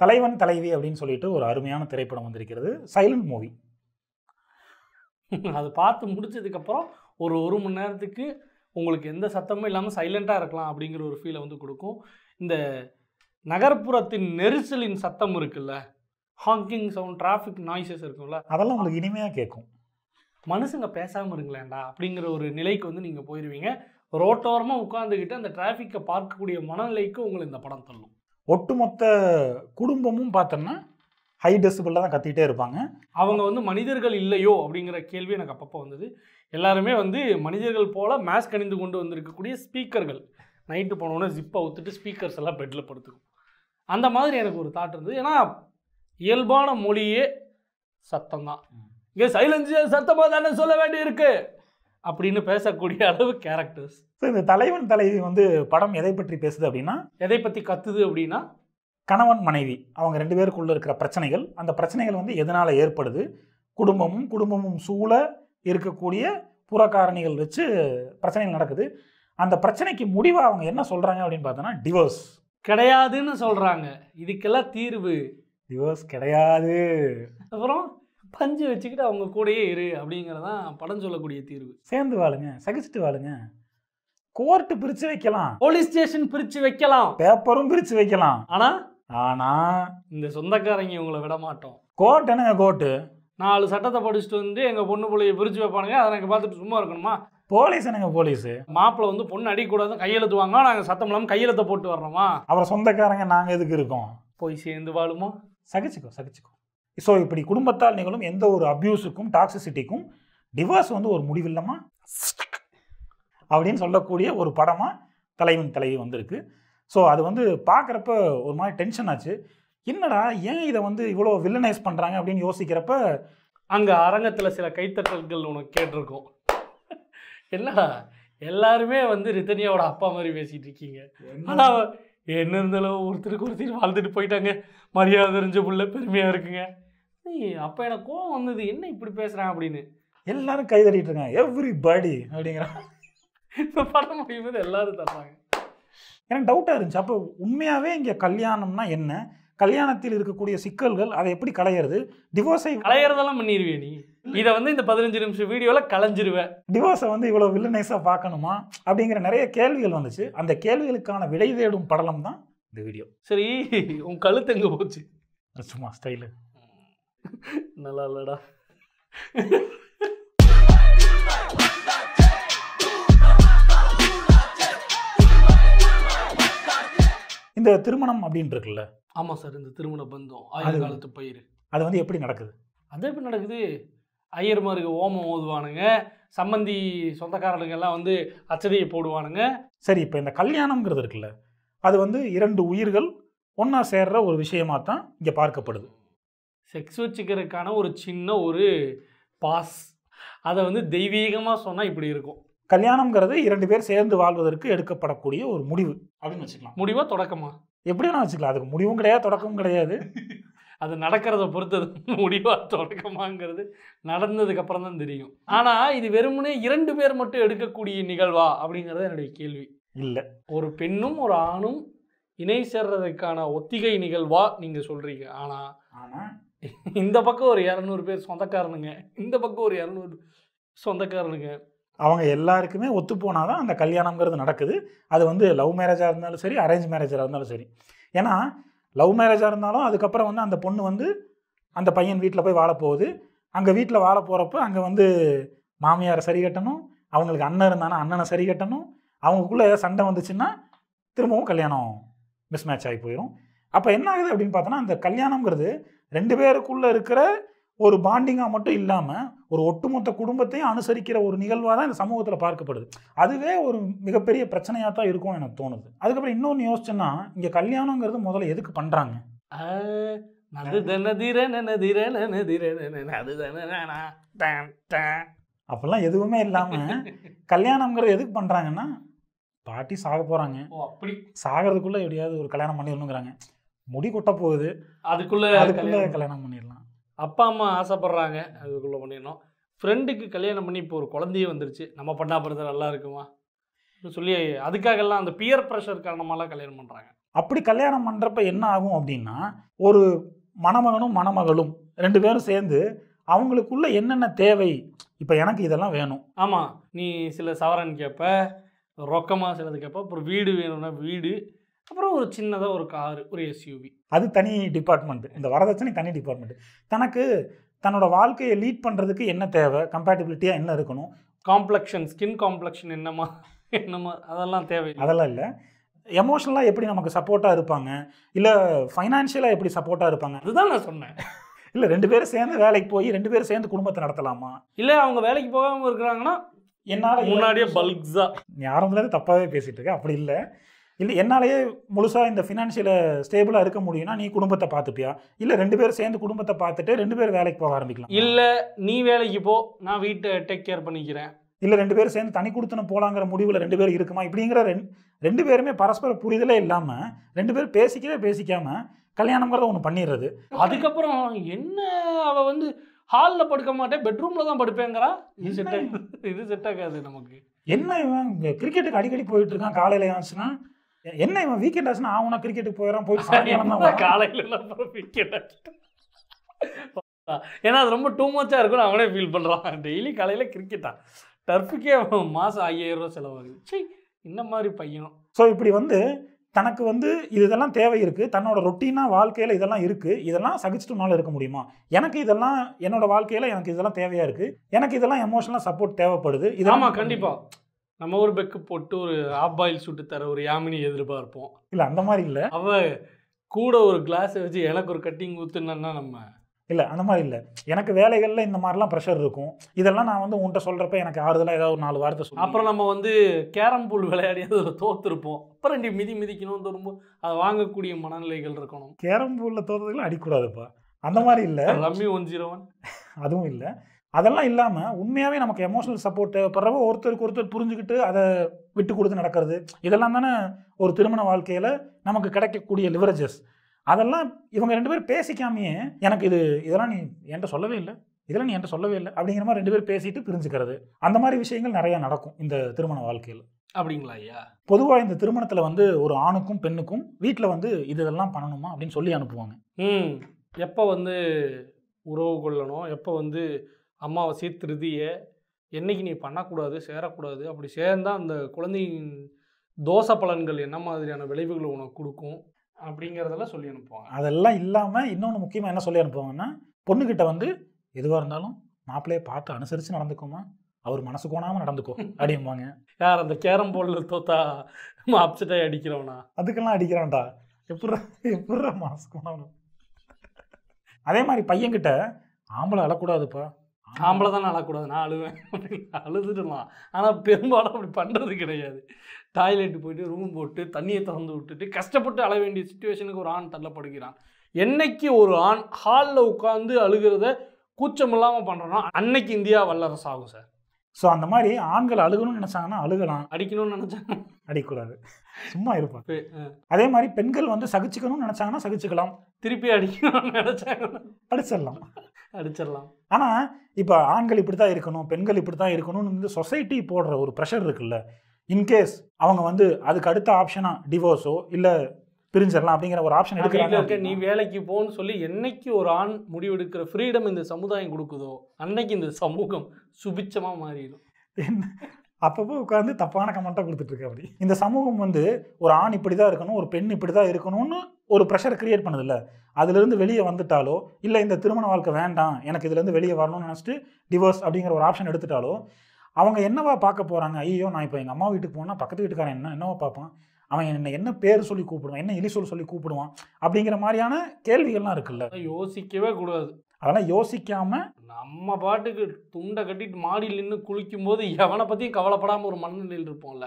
தலைவன் தலைவி அப்படின்னு சொல்லிட்டு ஒரு அருமையான திரைப்படம் வந்திருக்கிறது. Silent movie. அது பார்த்து முடிச்சதுக்கப்புறம் ஒரு மணி நேரத்துக்கு உங்களுக்கு எந்த சத்தமும் இல்லாமல் சைலண்ட்டாக இருக்கலாம் அப்படிங்கிற ஒரு ஃபீலை வந்து கொடுக்கும். இந்த நகர்ப்புறத்தின் நெரிசலின் சத்தம் இருக்குல்ல, ஹாங்கிங் சவுண்ட், டிராஃபிக் நாய்ஸஸ் இருக்கும்ல, அதெல்லாம் உங்களுக்கு இனிமையாக கேட்கும். மனுஷங்க பேசாமல் இருங்களேன்டா அப்படிங்கிற ஒரு நிலைக்கு வந்து நீங்கள் போயிடுவீங்க. ரோட்டோரமாக உட்காந்துக்கிட்டு அந்த டிராஃபிக்கை பார்க்கக்கூடிய மனநிலைக்கு உங்களை இந்த படம் தள்ளும். ஒட்டுமொத்த குடும்பமும் பார்த்தோன்னா ஹை டெசிபிளில் தான் கத்திகிட்டே இருப்பாங்க. அவங்க வந்து மனிதர்கள் இல்லையோ அப்படிங்கிற கேள்வி எனக்கு அப்பப்போ வந்தது. எல்லாருமே வந்து மனிதர்கள் போல் மாஸ்க் அணிந்து கொண்டு வந்திருக்கக்கூடிய ஸ்பீக்கர்கள். நைட்டு போனோன்னே ஜிப்பை ஊற்றுட்டு ஸ்பீக்கர்ஸ் எல்லாம் பெட்டில் படுத்துக்கும். அந்த மாதிரி எனக்கு ஒரு தாட் இருந்தது. ஏன்னா இயல்பான மொழியே சத்தம் தான். இங்கே சைலன்ஸு சத்தமாக தானே சொல்ல வேண்டி இருக்கு அப்படின்னு பேசக்கூடிய அளவு கேரக்டர்ஸ். ஸோ இந்த தலைவன் தலைவி வந்து படம் எதை பற்றி பேசுது அப்படின்னா, எதை பற்றி கத்துது அப்படின்னா, கணவன் மனைவி அவங்க 2 பேருக்குள்ளே இருக்கிற பிரச்சனைகள், அந்த பிரச்சனைகள் வந்து எதனால் ஏற்படுது, குடும்பமும் சூழ இருக்கக்கூடிய புறக்காரணிகள் வச்சு பிரச்சனைகள் நடக்குது. அந்த பிரச்சனைக்கு முடிவாக அவங்க என்ன சொல்கிறாங்க அப்படின்னு பார்த்தோன்னா, டிவோர்ஸ் கிடையாதுன்னு சொல்கிறாங்க. இதுக்கெல்லாம் தீர்வு டிவோர்ஸ் கிடையாது, அப்புறம் பஞ்சு வச்சுக்கிட்டு அவங்க கூடயே இரு அப்படிங்கிறதான் படம் சொல்லக்கூடிய தீர்வு. சேர்ந்து வாழுங்க, சகிச்சுட்டு வாழுங்க, கோர்ட்டு பிரித்து வைக்கலாம், போலீஸ் ஸ்டேஷன் பிரித்து வைக்கலாம், பேப்பரும் பிரித்து வைக்கலாம். ஆனால் இந்த சொந்தக்காரங்க இவங்களை விட மாட்டோம். கோர்ட் என்னங்க கோர்ட்டு? 4 சட்டத்தை படிச்சுட்டு வந்து எங்கள் பொண்ணு பிள்ளைய பிரித்து வைப்பானுங்க. அதை எனக்கு பார்த்துட்டு சும்மா இருக்கணுமா? போலீஸ் என்னங்க போலீஸு? மாப்பிள்ளை வந்து பொண்ணு அடிக்கூடாது கையெழுத்து வாங்க, நாங்கள் சத்தம் இல்லாமல் கையெழுத்தை போட்டு வர்றோமா? அப்புறம் சொந்தக்காரங்க நாங்கள் எதுக்கு இருக்கோம்? போய் சேர்ந்து வாழுமோ? சகிச்சுக்கோ. ஸோ இப்படி குடும்பத்தால் நிகழும் எந்த ஒரு அப்யூஸுக்கும் டாக்ஸிசிட்டிக்கும் டிவோர்ஸ் வந்து ஒரு முடிவில்லமா அப்படின்னு சொல்லக்கூடிய ஒரு படமாக தலைவன் தலைவி வந்திருக்கு. ஸோ அது வந்து பார்க்குறப்ப ஒரு மாதிரி டென்ஷன் ஆச்சு. என்னடா ஏன் இதை வந்து இவ்வளோ வில்லனைஸ் பண்ணுறாங்க அப்படின்னு யோசிக்கிறப்ப அங்கே அரங்கத்தில் சில கைத்தட்டல்கள் உனக்கு கேட்டிருக்கோம். என்னடா எல்லாருமே வந்து ரித்தனியாவோட அப்பா மாதிரி பேசிகிட்டு இருக்கீங்க. ஆனால் என்ன இருந்தாலும் ஒருத்தர் வாழ்ந்துட்டு போயிட்டாங்க, மரியாதை தெரிஞ்ச புள்ள, பெருமையாக இருக்குங்க. அப்போ எனக்கு கோவம் வந்தது, என்ன இப்படி பேசுகிறான் அப்படின்னு. எல்லாரும் கை தட்டிட்டு இருக்காங்க, எவ்ரிபடி அப்படிங்கிற இப்போ படம் முடியும்போது எல்லாரும் தர்றாங்க. எனக்கு டவுட்டாக இருந்துச்சு. அப்போ உண்மையாகவே இங்கே கல்யாணம்னா என்ன, கல்யாணத்தில் இருக்கக்கூடிய சிக்கல்கள், அதை எப்படி களையிறது, டிவோர்ஸை களையிறதெல்லாம் பண்ணிடுவேன் நீ. இதை வந்து இந்த 15 நிமிஷம் வீடியோவில் களைஞ்சிருவேன். டிவோர்ஸை வந்து இவ்வளோ வில்லனைஸாக பார்க்கணுமா அப்படிங்கிற நிறைய கேள்விகள் வந்துச்சு. அந்த கேள்விகளுக்கான விடை தேடும் படலம் தான் இந்த வீடியோ. சரி, உன் கழுத்து எங்கே போச்சு? சும்மா ஸ்டைலு நல்லா இல்லடா. இந்த திருமணம் அப்படின்னு இருக்குல்ல. ஆமாம் சார், இந்த திருமண பந்தம் ஆயுத காலத்து பயிர், அது வந்து எப்படி நடக்குது? அது எப்படி நடக்குது? ஐயர்மாருக்கு ஓமம் ஓதுவானுங்க, சம்பந்தி சொந்தக்காரனுங்க எல்லாம் வந்து அச்சதையை போடுவானுங்க. சரி, இப்போ இந்த கல்யாணம்ங்கிறது இருக்குல்ல, அது வந்து 2 உயிர்கள் ஒன்றா சேர்ற ஒரு விஷயமாக தான் இங்கே பார்க்கப்படுது. செக்ஸ் வச்சுக்கிறதுக்கான ஒரு சின்ன ஒரு பாஸ். அதை வந்து தெய்வீகமாக சொன்னால் இப்படி இருக்கும். கல்யாணம்ங்கிறது 2 பேர் சேர்ந்து வாழ்வதற்கு எடுக்கப்படக்கூடிய ஒரு முடிவு அப்படின்னு வச்சுக்கலாம். முடிவா தொடக்கமா எப்படி வேணா வச்சுக்கலாம். அதுக்கு முடிவும் கிடையாது, தொடக்கமும் கிடையாது. அது நடக்கிறத பொறுத்தது. முடிவா தொடக்கமாங்கிறது நடந்ததுக்கு அப்புறம் தான் தெரியும். ஆனால் இது வெறுமனே 2 பேர் மட்டும் எடுக்கக்கூடிய நிகழ்வா அப்படிங்கிறது என்னுடைய கேள்வி. இல்லை, ஒரு பெண்ணும் ஒரு ஆணும் இணை சேர்றதுக்கான ஒத்திகை நிகழ்வா நீங்கள் சொல்கிறீங்க. ஆனால் இந்த பக்கம் ஒரு 200 பேர் சொந்தக்காரனுங்க, இந்த பக்கம் ஒரு 200 சொந்தக்காரனுங்க, அவங்க எல்லாருக்குமே ஒத்து போனால் தான் அந்த கல்யாணம்ங்கிறது நடக்குது. அது வந்து லவ் மேரேஜாக இருந்தாலும் சரி, அரேஞ்ச் மேரேஜாக இருந்தாலும் சரி. ஏன்னா லவ் மேரேஜாக இருந்தாலும் அதுக்கப்புறம் வந்து அந்த பொண்ணு வந்து அந்த பையன் வீட்டில் போய் வாழப்போகுது. அங்கே வீட்டில் வாழ போகிறப்ப அங்கே வந்து மாமியாரை சரி கட்டணும், அவங்களுக்கு அண்ணன் இருந்தானா அண்ணனை சரி கட்டணும், அவங்களுக்குள்ளே ஏதாவது சண்டை வந்துச்சுன்னா திரும்பவும் கல்யாணம் மிஸ் மேட்ச் ஆகி போயிடும். அப்போ என்ன ஆகுது அப்படின்னு பார்த்தோன்னா, அந்த கல்யாணம்ங்கிறது 2 பேருக்குள்ளே இருக்கிற ஒரு பாண்டிங்காக மட்டும் இல்லாமல் ஒரு ஒட்டுமொத்த குடும்பத்தையும் அனுசரிக்கிற ஒரு நிகழ்வாக தான் இந்த சமூகத்தில் பார்க்கப்படுது. அதுவே ஒரு மிகப்பெரிய பிரச்சனையாக தான் இருக்கும்னு எனக்கு தோணுது. அதுக்கப்புறம் இன்னொன்று யோசிச்சேன்னா, இங்கே கல்யாணங்கிறது முதல்ல எதுக்கு பண்ணுறாங்க? அப்பெல்லாம் எதுவுமே இல்லாமல் கல்யாணங்கிறது எதுக்கு பண்ணுறாங்கன்னா, பாட்டி சாக போகிறாங்க, அப்படி சாகிறதுக்குள்ளே எப்படியாவது ஒரு கல்யாணம் பண்ணிடணுங்கிறாங்க. முடி கொட்ட போகுது, அதுக்குள்ளே கல்யாணம் பண்ணிடலாம். அப்பா அம்மா ஆசைப்படுறாங்க, அதுக்குள்ளே பண்ணிடணும். ஃப்ரெண்டுக்கு கல்யாணம் பண்ணி இப்போ ஒரு குழந்தையே வந்துருச்சு, நம்ம பண்ணா பிறகு நல்லா இருக்குமா சொல்லி அதுக்காகலாம் அந்த பியர் ப்ரெஷர் காரணமாலாம் கல்யாணம் பண்ணுறாங்க. அப்படி கல்யாணம் பண்ணுறப்ப என்ன ஆகும் அப்படின்னா, ஒரு மணமகனும் மணமகளும் 2 பேரும் சேர்ந்து அவங்களுக்குள்ள என்னென்ன தேவை, இப்போ எனக்கு இதெல்லாம் வேணும். ஆமாம், நீ சில சவரன் கேட்ப, ரொக்கமாக சிலது கேட்ப, அப்புறம் வீடு வேணும்னா வீடு, அப்புறம் ஒரு சின்னதாக ஒரு காரு, ஒரு எஸ்யூவி. அது தனி டிபார்ட்மெண்ட். இந்த வரதட்சணை தனி டிபார்ட்மெண்ட். தனக்கு தன்னோட வாழ்க்கையை லீட் பண்ணுறதுக்கு என்ன தேவை, கம்பேட்டபிலிட்டியாக என்ன இருக்கணும், காம்ப்ளெக்ஷன், ஸ்கின் காம்ப்ளெக்ஷன் என்னமா அதெல்லாம் தேவை. அதெல்லாம் இல்லை. எமோஷனலாக எப்படி நமக்கு சப்போர்ட்டாக இருப்பாங்க, இல்லை ஃபைனான்ஷியலாக எப்படி சப்போர்ட்டாக இருப்பாங்க. அதுதான் நான் சொன்னேன். இல்லை 2 பேரும் சேர்ந்து வேலைக்கு போய் 2 பேரும் சேர்ந்து குடும்பத்தை நடத்தலாமா, இல்லை அவங்க வேலைக்கு போகாமல் இருக்கிறாங்கன்னா என்னால் முன்னாடியே பல்க்ஸா. நீ ஆரம்பத்துலேருந்து தப்பாகவே பேசிகிட்டு இருக்க. அப்படி இல்லை. இல்லை என்னாலேயே முழுசாக இந்த ஃபினான்ஷியலை ஸ்டேபிளாக இருக்க முடியும்னா நீ குடும்பத்தை பார்த்துப்பியா, இல்லை 2 பேரும் சேர்ந்து குடும்பத்தை பார்த்துட்டு 2 பேரும் வேலைக்கு போக ஆரம்பிக்கலாம். இல்லை நீ வேலைக்கு போ, நான் வீட்டை டேக் கேர் பண்ணிக்கிறேன். இல்லை 2 பேரும் சேர்ந்து தனி கொடுத்தனம் போகலாங்கிற முடிவில் 2 பேரும் இருக்குமா, இப்படிங்கிற 2 பேருமே பரஸ்பர புரிதலே இல்லாமல் 2 பேரும் பேசிக்காமல் கல்யாணங்கிறத ஒன்று பண்ணிடுறது. அதுக்கப்புறம் என்ன அவ வந்து ஹாலில் படுக்க மாட்டேன், பெட்ரூமில் தான் படுப்பேங்கிறா. இது செட் ஆகாது நமக்கு. என்ன இவன் கிரிக்கெட்டுக்கு அடிக்கடி போயிட்டு இருக்கான், காலையில் ஆச்சுன்னா என்ன இவன் வீக்கெண்ட் ஆச்சுன்னா அவனா கிரிக்கெட்டுக்கு போயிடறான், போயிட்டு சாயங்காலம் தான் காலையில் கிரிக்கெட். ஏன்னா அது ரொம்ப டூ மச்சாக இருக்குன்னு அவனே ஃபீல் பண்ணுறான். டெய்லி காலையில் கிரிக்கெட்டா, டர்ஃபுக்கே மாதம் 5000 ரூபா செலவாகுது. சரி, இந்த மாதிரி பையனும். ஸோ இப்படி வந்து தனக்கு வந்து இதெல்லாம் தேவை இருக்குது, தன்னோட ரொட்டீனாக வாழ்க்கையில் இதெல்லாம் இருக்குது, இதெல்லாம் சகிச்சுட்டுனால இருக்க முடியுமா, எனக்கு இதெல்லாம் என்னோட வாழ்க்கையில் எனக்கு இதெல்லாம் தேவையாக இருக்குது, எனக்கு இதெல்லாம் எமோஷனலாக சப்போர்ட் தேவைப்படுது. ஆமாம், கண்டிப்பாக. நம்ம ஒரு பெக்கு போட்டு ஒரு ஆப் பாயில் சுட்டு தர ஒரு யாமினி எதிர்பார்ப்போம். இல்லை அந்த மாதிரி இல்லை. அவள் கூட ஒரு கிளாஸை வச்சு எனக்கு ஒரு கட்டிங் ஊற்றுனா நம்ம இல்லை அந்த மாதிரி இல்லை. எனக்கு வேலைகளில் இந்த மாதிரிலாம் ப்ரெஷர் இருக்கும். இதெல்லாம் நான் வந்து உன்கிட்ட சொல்கிறப்ப எனக்கு ஆறுதலாக ஏதாவது ஒரு 4 வாரத்தை சொல்லி, அப்புறம் நம்ம வந்து கேரம் பூல் விளையாடி அதில் தோற்றுருப்போம். அப்புறம் மிதிக்கணும்னு தோறும்போது அதை வாங்கக்கூடிய மனநிலைகள் இருக்கணும். கேரம் பூலில் தோற்றதுக்குலாம் அடிக்கூடாதுப்பா, அந்த மாதிரி இல்லை. ரம்மி 101 அதுவும் இல்லை. அதெல்லாம் இல்லாமல் உண்மையாகவே நமக்கு எமோஷனல் சப்போர்ட் தேவைப்படுறப்ப ஒருத்தருக்கு ஒருத்தர் புரிஞ்சுக்கிட்டு அதை விட்டு கொடுத்து நடக்கிறது, இதெல்லாம் தானே ஒரு திருமண வாழ்க்கையில் நமக்கு கிடைக்கக்கூடிய லிவரேஜஸ். அதெல்லாம் இவங்க 2 பேரும் பேசிக்காமையே எனக்கு இதெல்லாம் நீ என்கிட்ட சொல்லவே இல்லை, இதெல்லாம் நீ என்கிட்ட சொல்லவே இல்லை அப்படிங்கிற மாதிரி 2 பேரும் பேசிட்டு பிரிஞ்சுக்கிறது, அந்த மாதிரி விஷயங்கள் நிறையா நடக்கும் இந்த திருமண வாழ்க்கையில். அப்படிங்களா ஐயா? பொதுவாக இந்த திருமணத்தில் வந்து ஒரு ஆணுக்கும் பெண்ணுக்கும் வீட்டில் வந்து இதெல்லாம் பண்ணணுமா அப்படின்னு சொல்லி அனுப்புவாங்க. எப்போ வந்து உறவு கொள்ளணும், எப்போ வந்து அமாவாசை திருதியை என்னைக்கு நீ பண்ணக்கூடாது, சேரக்கூடாது, அப்படி சேர்ந்தால் அந்த குழந்தையின் தோசை பலன்கள் என்ன மாதிரியான விளைவுகளை உனக்கு கொடுக்கும் அப்படிங்கிறதெல்லாம் சொல்லி அனுப்புவாங்க. அதெல்லாம் இல்லாமல் இன்னொன்று முக்கியமாக என்ன சொல்லி அனுப்புவாங்கன்னா, பொண்ணுக்கிட்ட வந்து எதுவாக இருந்தாலும் மாப்பிள்ளையை பார்த்து அனுசரித்து நடந்துக்கோமா, அவர் மனசு கோணாமல் நடந்துக்கோ அப்படிம்பாங்க. யார் அந்த கேரம் போர்டில் தோத்தா அப்செட்டாக அடிக்கிறவனா? அதுக்கெல்லாம் அடிக்கிறான்டா, எப்படா மனசு கோணாமல். அதே மாதிரி பையன்கிட்ட ஆம்பளை அழக்கூடாதுப்பா, ஆம்பளை தானே அழக்கூடாது, நான் அழுவேன் அப்படின்னு அழுதுடலாம். ஆனால் பெரும்பாலும் அப்படி பண்ணுறது கிடையாது. டாய்லெட்டு போயிட்டு ரூம் போட்டு தண்ணியை திறந்து விட்டுட்டு கஷ்டப்பட்டு அழ வேண்டிய சுச்சுவேஷனுக்கு ஒரு ஆண் தள்ளப்படுகிறான். என்னைக்கு ஒரு ஆண் ஹாலில் உட்காந்து அழுகிறத கூச்சம் இல்லாமல் பண்ணுறோன்னா அன்னைக்கு இந்தியா வல்லரசு ஆகும் சார். ஸோ அந்த மாதிரி ஆண்கள் அழுகணும்னு நினச்சாங்கன்னா அழுகலாம், அடிக்கணும்னு நினச்சாங்க அடிக்கூடாது, சும்மா இருப்பாங்க. அதே மாதிரி பெண்கள் வந்து சகிச்சுக்கணும்னு நினச்சாங்கன்னா சகிச்சுக்கலாம், திருப்பி அடிக்கணும்னு நினச்சாங்கன்னா அடிச்சிடலாம். ஆனால் இப்போ ஆண்கள் இப்படி தான் இருக்கணும், பெண்கள் இப்படி தான் இருக்கணும்னு வந்து சொசைட்டி போடுற ஒரு ப்ரெஷர் இருக்குல்ல, இன்கேஸ் அவங்க வந்து அதுக்கு அடுத்த ஆப்ஷனாக டிவோர்ஸோ இல்லை பிரிஞ்சிடலாம் அப்படிங்கிற ஒரு ஆப்ஷன் எடுக்கிறாங்க. நீ வேலைக்கு போன்னு சொல்லி என்னைக்கு ஒரு ஆண் முடிவெடுக்கிற ஃப்ரீடம் இந்த சமுதாயம் கொடுக்குதோ அன்னைக்கு இந்த சமூகம் சுபிச்சமாக மாறிடும். அப்பப்போ உட்காந்து தப்பான கமெண்ட்டாக கொடுத்துட்ருக்கு. அப்படி இந்த சமூகம் வந்து ஒரு ஆண் இப்படி தான் இருக்கணும், ஒரு பெண் இப்படி தான் இருக்கணும்னு ஒரு ப்ரெஷர் கிரியேட் பண்ணுதில்ல, அதுலேருந்து வெளியே வந்துட்டாலோ இல்லை இந்த திருமண வாழ்க்கை வேண்டாம் எனக்கு இதுலேருந்து வெளியே வரணும்னு நினச்சிட்டு டிவோர்ஸ் அப்படிங்கிற ஒரு ஆப்ஷன் எடுத்துட்டாலோ அவங்க என்னவா பார்க்க போகிறாங்க, ஐயோ நான் இப்போ எங்கள் அம்மா வீட்டுக்கு போனால் பக்கத்து வீட்டுக்காரன் என்னவா பார்ப்பான், அவன் என்ன பேர் சொல்லி கூப்பிடுவான், என்ன இலிசொல் சொல்லி கூப்பிடுவான் அப்படிங்கிற மாதிரியான கேள்விகள்லாம் இருக்குல்ல. யோசிக்கவே கூடாது. அதெல்லாம் யோசிக்காமல் நம்ம பாட்டுக்கு துண்டை கட்டிட்டு மாடியில் நின்று குளிக்கும் போது எவனை பற்றியும் கவலைப்படாமல் ஒரு மனநிலையில் இருப்போம்ல,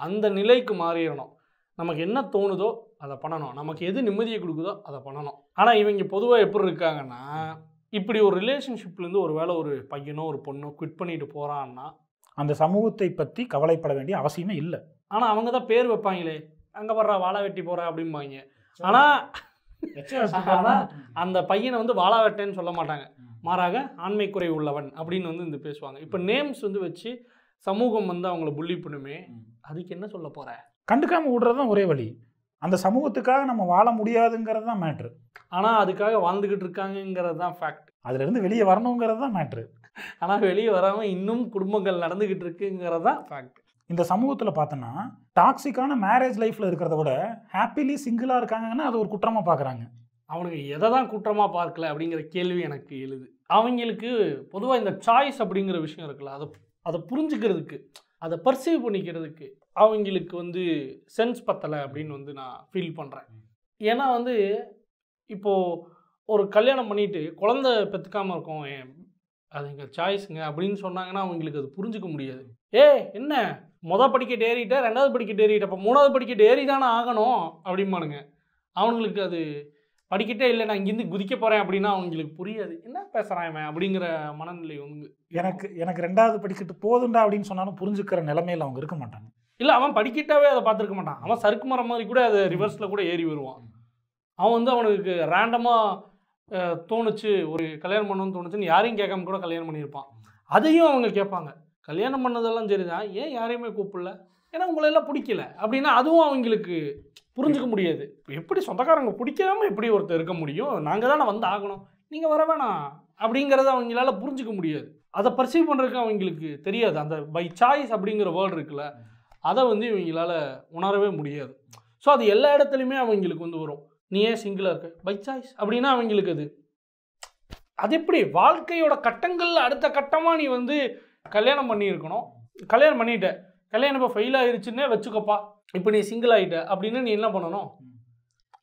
அந்த நிலைக்கு மாறிடணும். நமக்கு என்ன தோணுதோ அதை பண்ணணும், நமக்கு எது நிம்மதியை கொடுக்குதோ அதை பண்ணணும். ஆனால் இவங்க பொதுவாக எப்படி இருக்காங்கன்னா, இப்படி ஒரு ரிலேஷன்ஷிப்லேருந்து ஒரு வேளை ஒரு பையனோ ஒரு பொண்ணோ குவிட் பண்ணிட்டு போகிறான்னா அந்த சமூகத்தை பற்றி கவலைப்பட வேண்டிய அவசியமே இல்லை. ஆனால் அவங்க தான் பேர் வைப்பாங்களே, அங்கே வர்றா வாழை வெட்டி போகிறா அப்படிம்பாங்க. ஆனால் அந்த பையனை வந்து வாழா வெட்டேன்னு சொல்ல மாட்டாங்க, மாறாக ஆண்மை குறை உள்ளவன் அப்படின்னு வந்து இந்த பேசுவாங்க. இப்போ நேம்ஸ் வந்து வச்சு சமூகம் வந்து அவங்கள புள்ளி பண்ணுமே, அதுக்கு என்ன சொல்ல போகிற? கண்டுக்காமல் விடுறது தான் ஒரே வழி. அந்த சமூகத்துக்காக நம்ம வாழ முடியாதுங்கிறது தான் மேட்ரு. ஆனால் அதுக்காக வாழ்ந்துக்கிட்டு இருக்காங்கங்கிறது தான் ஃபேக்ட். அதுலேருந்து வெளியே வரணுங்கிறது தான் மேட்ரு. ஆனால் வெளியே வராமல் இன்னும் குடும்பங்கள் நடந்துக்கிட்டு இருக்குங்கிறது தான் ஃபேக்ட். இந்த சமூகத்தில் பார்த்தோன்னா டாக்ஸிக்கான மேரேஜ் லைஃப்பில் இருக்கிறத விட ஹாப்பிலி சிங்கிளாக இருக்காங்கன்னா அது ஒரு குற்றமாக பார்க்குறாங்க. அவனுக்கு எதை தான் குற்றமாக பார்க்கல அப்படிங்கிற கேள்வி எனக்கு எழுது. அவங்களுக்கு பொதுவாக இந்த சாய்ஸ் அப்படிங்கிற விஷயம் இருக்குல்ல, அதை புரிஞ்சுக்கிறதுக்கு, அதை பர்சீவ் பண்ணிக்கிறதுக்கு அவங்களுக்கு வந்து சென்ஸ் பத்தலை அப்படின்னு வந்து நான் ஃபீல் பண்ணுறேன். ஏன்னா வந்து இப்போது ஒரு கல்யாணம் பண்ணிட்டு குழந்தை பெற்றுக்காமல் இருக்கோம், அது எங்கள் சாய்ஸுங்க அப்படின்னு சொன்னாங்கன்னா அவங்களுக்கு அது புரிஞ்சுக்க முடியாது. என்ன மொதல் படிக்கட்டு ஏறிட்ட, 2வது படிக்கட்டு ஏறிட்ட, அப்போ 3வது படிக்கட்டு ஏறி தானே ஆகணும் அப்படிம்பானுங்க. அவங்களுக்கு அது படிக்கட்டே இல்லை, நான் இங்கேருந்து குதிக்க போகிறேன் அப்படின்னா அவங்களுக்கு புரியாது. என்ன பேசுகிறான் இவன் அப்படிங்கிற மனநிலை வந்து எனக்கு 2வது படிக்கட்டு போதுண்டா அப்படின்னு சொன்னாலும் புரிஞ்சுக்கிற நிலைமையில் அவங்க இருக்க மாட்டாங்க. இல்லை, அவன் படிக்கட்டாவே அதை பார்த்துருக்க மாட்டான். அவன் சறுக்கு மரம் மாதிரி கூட அதை ரிவர்ஸில் கூட ஏறி வருவான். அவன் வந்து அவனுக்கு ரேண்டமாக தோணுச்சு, ஒரு கல்யாணம் பண்ணணும்னு தோணுச்சுன்னு யாரையும் கேட்காம கூட கல்யாணம் பண்ணியிருப்பான். அதையும் அவங்க கேட்பாங்க, கல்யாணம் பண்ணதெல்லாம் சரி தான், ஏன் யாரையுமே கூப்பிடல, ஏன்னா உங்களெல்லாம் பிடிக்கல அப்படின்னா அதுவும் அவங்களுக்கு புரிஞ்சுக்க முடியாது. எப்படி சொந்தக்காரங்க பிடிக்காம எப்படி ஒருத்தர் இருக்க முடியும், நாங்கள் தானே வந்து ஆகணும், நீங்கள் வர வேணாம் அப்படிங்கிறத அவங்களால புரிஞ்சிக்க முடியாது. அதை பர்சீவ் பண்ணுறதுக்கு அவங்களுக்கு தெரியாது. அந்த பை சாய்ஸ் அப்படிங்கிற வேர்டு இருக்குல்ல, அதை வந்து இவங்களால உணரவே முடியாது. ஸோ அது எல்லா இடத்துலையுமே அவங்களுக்கு வந்து வரும். நீ ஏன் சிங்கிளாக இருக்க, பை சாய்ஸ் அப்படின்னா அவங்களுக்கு அது எப்படி வாழ்க்கையோட கட்டங்களில் அடுத்த கட்டமாக நீ வந்து கல்யாணம் பண்ணியிருக்கணும். கல்யாணம் பண்ணிட்ட, கல்யாணம் இப்போ ஃபெயில் ஆயிடுச்சுன்னே வச்சுக்கப்பா, இப்போ நீ சிங்கிள் ஆகிட்ட அப்படின்னு நீ என்ன பண்ணணும்,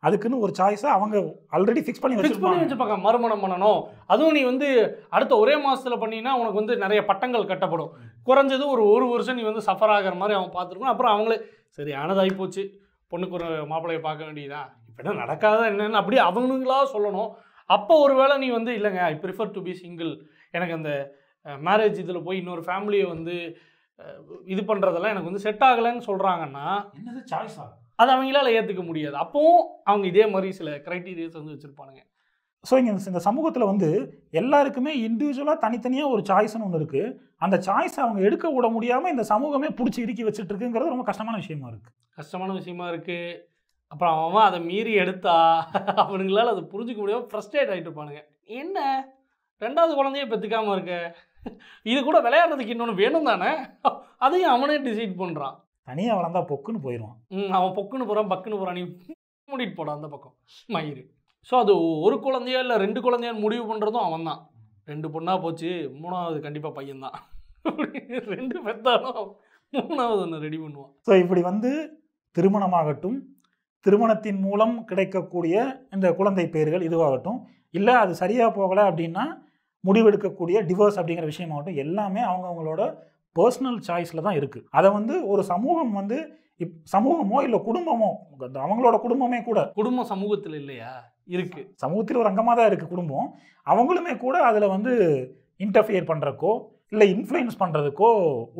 அதுக்குன்னு ஒரு சாய்ஸை அவங்க ஆல்ரெடி ஃபிக்ஸ் பண்ணி வச்சுருப்பாங்க. மறுமணம் பண்ணணும், அதுவும் நீ வந்து அடுத்த ஒரே மாதத்தில் பண்ணினா உனக்கு வந்து நிறைய பட்டங்கள் கட்டப்படும். குறைஞ்சது ஒரு வருஷம் நீ வந்து சஃபர் ஆகிற மாதிரி அவன் பார்த்துருக்கணும். அப்புறம் அவங்களே சரி ஆனதாகி போச்சு, பொண்ணுக்கு ஒரு மாப்பிள்ளையை பார்க்க வேண்டியதான், இப்போ என்ன நடக்காத என்னென்னு அப்படி அவனுங்களா சொல்லணும். அப்போ ஒரு வேளை நீ வந்து இல்லைங்க I prefer to be single, எனக்கு அந்த மேரேஜ் இதில் போய் இன்னொரு ஃபேமிலியை வந்து இது பண்ணுறதெல்லாம் எனக்கு வந்து செட் ஆகலைன்னு சொல்கிறாங்கன்னா என்னது சாய்ஸா, அது அவங்களால ஏற்றுக்க முடியாது. அப்போவும் அவங்க இதே மாதிரி சில க்ரைட்டீரியாஸ் வந்து வச்சுருப்பானுங்க. ஸோ இங்கே இந்த சமூகத்தில் வந்து எல்லாருக்குமே இண்டிவிஜுவலாக தனித்தனியாக ஒரு சாய்ஸ்னு ஒன்று இருக்குது. அந்த சாய்ஸை அவங்க எடுக்க விட முடியாமல் இந்த சமூகமே பிடிச்சி இறுக்கி வச்சுட்டு இருக்குங்கிறது ரொம்ப கஷ்டமான விஷயமா இருக்குது. அப்புறம் அவன் அதை மீறி எடுத்தா அவனுங்களால அதை புரிஞ்சிக்க முடியாமல் ஃப்ரஸ்ட்ரேட் ஆகிட்டு இருப்பானுங்க. என்ன 2வது குழந்தைய பெற்றுக்காமல் இருக்க, இது கூட விளையாடுறதுக்கு இன்னொன்று வேணும் தானே, அதையும் அவனே டிசைட் பண்ணுறான். தனியாக வளர்ந்தா பொக்குன்னு போயிடுவான். அவன் பொக்குன்னு போகிறான், பக்குன்னு போகிறான், நீ மூடிட்டு போடான் அந்த பக்கம் மயிறு. ஸோ அது ஒரு குழந்தையா இல்லை 2 குழந்தையான்னு முடிவு பண்ணுறதும் அவன் தான். 2 பொண்ணாக போச்சு, 3வது கண்டிப்பாக பையன்தான், 2 பெற்றாலும் 3வது ஒன்று ரெடி பண்ணுவான். ஸோ இப்படி வந்து திருமணமாகட்டும், திருமணத்தின் மூலம் கிடைக்கக்கூடிய இந்த குழந்தை பேர்கள் இதுவாகட்டும், இல்லை அது சரியாக போகலை அப்படின்னா முடிவெடுக்கக்கூடிய டிவோர்ஸ் அப்படிங்கிற விஷயமாகட்டும், எல்லாமே அவங்கவுங்களோட பர்சனல் சாய்ஸில் தான் இருக்குது. அதை வந்து ஒரு சமூகம் வந்து சமூகமோ இல்லை குடும்பமோ, அவங்களோட குடும்பமே கூட, குடும்பம் சமூகத்தில் இல்லையா இருக்குது, சமூகத்தில் ஒரு அங்கமாக தான் இருக்குது குடும்பம், அவங்களுமே கூட அதில் வந்து இன்டர்ஃபியர் பண்ணுறக்கோ இல்லை இன்ஃப்ளூயன்ஸ் பண்ணுறதுக்கோ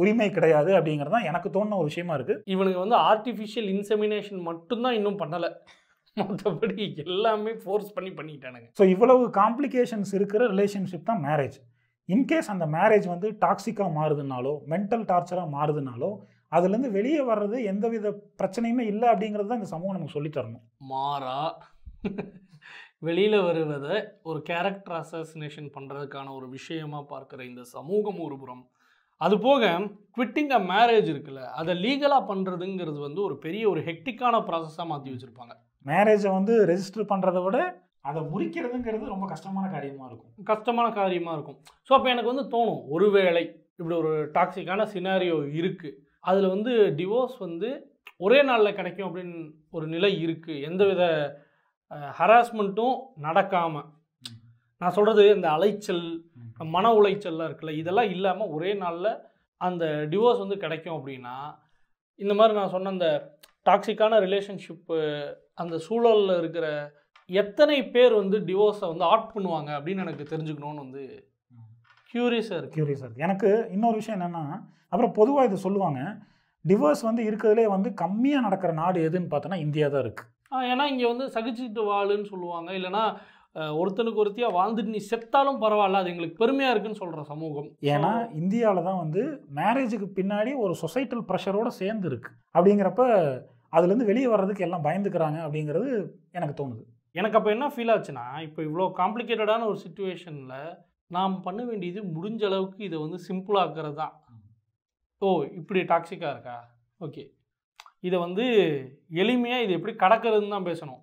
உரிமை கிடையாது அப்படிங்கிறது தான் எனக்கு தோணுன ஒரு விஷயமா இருக்குது. இவனுக்கு வந்து ஆர்டிஃபிஷியல் இன்செமினேஷன் மட்டும்தான் இன்னும் பண்ணலை, மற்றபடி எல்லாமே ஃபோர்ஸ் பண்ணிட்டானுங்க. ஸோ இவ்வளவு காம்ப்ளிகேஷன்ஸ் இருக்கிற ரிலேஷன்ஷிப் தான் மேரேஜ். இன்கேஸ் அந்த மேரேஜ் வந்து டாக்ஸிக்காக மாறுதுனாலோ மென்டல் டார்ச்சராக மாறுதுனாலோ அதுலேருந்து வெளியே வர்றது எந்தவித பிரச்சனையுமே இல்லை அப்படிங்கிறது தான் இந்த சமூகம் நமக்கு சொல்லித்தரணும். மாறா வெளியில் வருவதை ஒரு கேரக்டர் அசாசினேஷன் பண்ணுறதுக்கான ஒரு விஷயமாக பார்க்குற இந்த சமூகம் ஒரு புறம், அது போக குவிட்டிங் அ மேரேஜ் இருக்குல்ல, அதை லீகலாக பண்ணுறதுங்கிறது வந்து ஒரு பெரிய ஒரு ஹெக்டிக்கான ப்ராசஸாக மாற்றி வச்சுருப்பாங்க. மேரேஜை வந்து ரெஜிஸ்டர் பண்ணுறதை விட அதை முறிக்கிறதுங்கிறது ரொம்ப கஷ்டமான காரியமாக இருக்கும். ஸோ அப்போ எனக்கு வந்து தோணும், ஒருவேளை இப்படி ஒரு டாக்ஸிக்கான சினாரியோ இருக்குது, அதில் வந்து டிவோர்ஸ் வந்து ஒரே நாளில் கிடைக்கும் அப்படின்னு ஒரு நிலை இருக்குது, எந்தவித ஹராஸ்மெண்ட்டும் நடக்காமல், நான் சொல்கிறது இந்த அலைச்சல் மன உளைச்சல்லாம் இருக்குல்ல, இதெல்லாம் இல்லாமல் ஒரே நாளில் அந்த டிவோர்ஸ் வந்து கிடைக்கும் அப்படின்னா, இந்த மாதிரி நான் சொன்ன அந்த டாக்ஸிக்கான ரிலேஷன்ஷிப்பு அந்த சூழலில் இருக்கிற எத்தனை பேர் வந்து டிவோர்ஸை வந்து ஆட் பண்ணுவாங்க அப்படின்னு எனக்கு தெரிஞ்சுக்கணும்னு வந்து க்யூரியஸாக இருக்குது. எனக்கு இன்னொரு விஷயம் என்னென்னா, அப்புறம் பொதுவாக இது சொல்லுவாங்க, டிவோர்ஸ் வந்து இருக்கிறதுலே வந்து கம்மியாக நடக்கிற நாடு எதுன்னு பார்த்தோன்னா இந்தியா தான் இருக்குது. ஏன்னா இங்கே வந்து சகிச்சுட்டு வாழுன்னு சொல்லுவாங்க, இல்லைனா ஒருத்தனுக்கு ஒருத்தியாக வாழ்ந்துட்டு நீ செத்தாலும் பரவாயில்ல, அது எங்களுக்கு பெருமையாக இருக்குன்னு சொல்கிற சமூகம். ஏன்னா இந்தியாவில் தான் வந்து மேரேஜுக்கு பின்னாடி ஒரு சொசைட்டல் ப்ரெஷரோடு சேர்ந்து இருக்குது. அப்படிங்கிறப்ப அதுலேருந்து வெளியே வர்றதுக்கு எல்லாம் பயந்துக்கிறாங்க அப்படிங்கிறது எனக்கு தோணுது. எனக்கு அப்போ என்ன ஃபீல் ஆச்சுன்னா, இப்போ இவ்வளோ காம்ப்ளிகேட்டடான ஒரு சுச்சுவேஷனில் நாம் பண்ண வேண்டியது முடிஞ்ச அளவுக்கு இதை வந்து சிம்பிளாக்குறது தான். ஓ இப்படி டாக்ஸிக்காக இருக்கா, ஓகே இதை வந்து எளிமையாக இது எப்படி கடக்கிறதுன்னு தான் பேசணும்.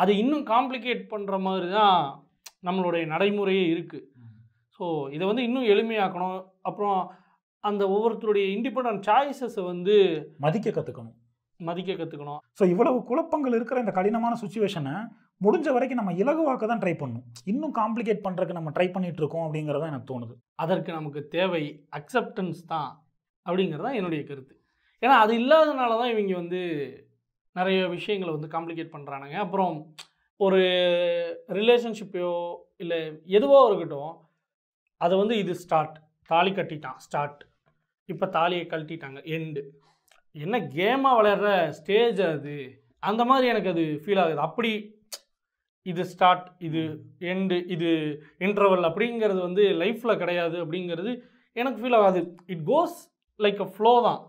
அது இன்னும் காம்ப்ளிகேட் பண்ணுற மாதிரி தான் நம்மளுடைய நடைமுறையே இருக்குது. ஸோ இதை வந்து இன்னும் எளிமையாக்கணும். அப்புறம் அந்த ஒவ்வொருத்தருடைய இண்டிபெண்டன்ட் சாய்ஸஸை வந்து மதிக்க கற்றுக்கணும். ஸோ இவ்வளவு குழப்பங்கள் இருக்கிற இந்த கடினமான சுச்சுவேஷனை முடிஞ்ச வரைக்கும் நம்ம இலகுவாக்க தான் ட்ரை பண்ணணும். இன்னும் காம்ப்ளிகேட் பண்ணுறதுக்கு நம்ம ட்ரை பண்ணிட்டு இருக்கோம் அப்படிங்கிறது தான் எனக்கு தோணுது. அதற்கு நமக்கு தேவை அக்செப்டன்ஸ் தான் அப்படிங்கிறது தான் என்னுடைய கருத்து. ஏன்னா அது இல்லாதனால தான் இவங்க வந்து நிறைய விஷயங்களை வந்து காம்ப்ளிகேட் பண்ணுறானுங்க. அப்புறம் ஒரு ரிலேஷன்ஷிப்பையோ இல்லை எதுவோ இருக்கட்டும், அதை வந்து இது ஸ்டார்ட், தாலி கட்டிட்டான் ஸ்டார்ட், இப்போ தாலியை கழட்டிட்டாங்க எண்டு, என்ன கேமாக விளையாடுற ஸ்டேஜ் அது, அந்த மாதிரி எனக்கு அது ஃபீல் ஆகுது. அப்படி இது ஸ்டார்ட், இது எண்டு, இது இன்டர்வல் அப்படிங்கிறது வந்து லைஃப்பில் கிடையாது அப்படிங்கிறது எனக்கு ஃபீல் ஆகாது. It goes like a flow தான்.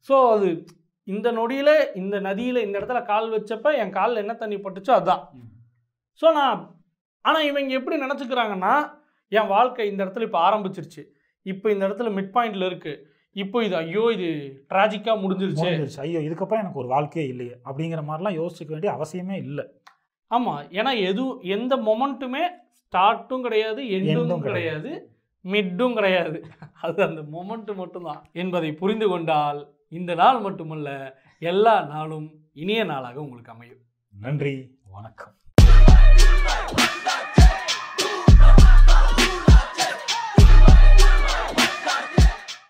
ஸோ அது இந்த நொடியில் இந்த நதியில் இந்த இடத்துல கால் வச்சப்ப என் காலில் என்ன தண்ணி பட்டுச்சோ அதுதான். ஸோ ஆனால் இவங்க எப்படி நினச்சிக்கிறாங்கன்னா, என் வாழ்க்கை இந்த இடத்துல இப்போ ஆரம்பிச்சிருச்சு, இப்போ இந்த இடத்துல மிட் பாயிண்டில் இருக்குது, இப்போ இது ஐயோ இது ட்ராஜிக்காக முடிஞ்சிருச்சு, ஐயோ இதுக்கப்புறம் எனக்கு ஒரு வாழ்க்கையே இல்லையே அப்படிங்கிற மாதிரிலாம் யோசிக்க வேண்டிய அவசியமே இல்லை. ஆமாம், ஏன்னா எந்த மொமெண்ட்டுமே ஸ்டார்ட்டும் கிடையாது, எண்டும் கிடையாது, மிட்டும் கிடையாது. அது அந்த மொமெண்ட்டு மட்டும்தான் என்பதை புரிந்து கொண்டால் இந்த நாள் மட்டுமல்ல எல்லா நாளும் இனிய நாளாக உங்களுக்கு அமையும். நன்றி, வணக்கம்.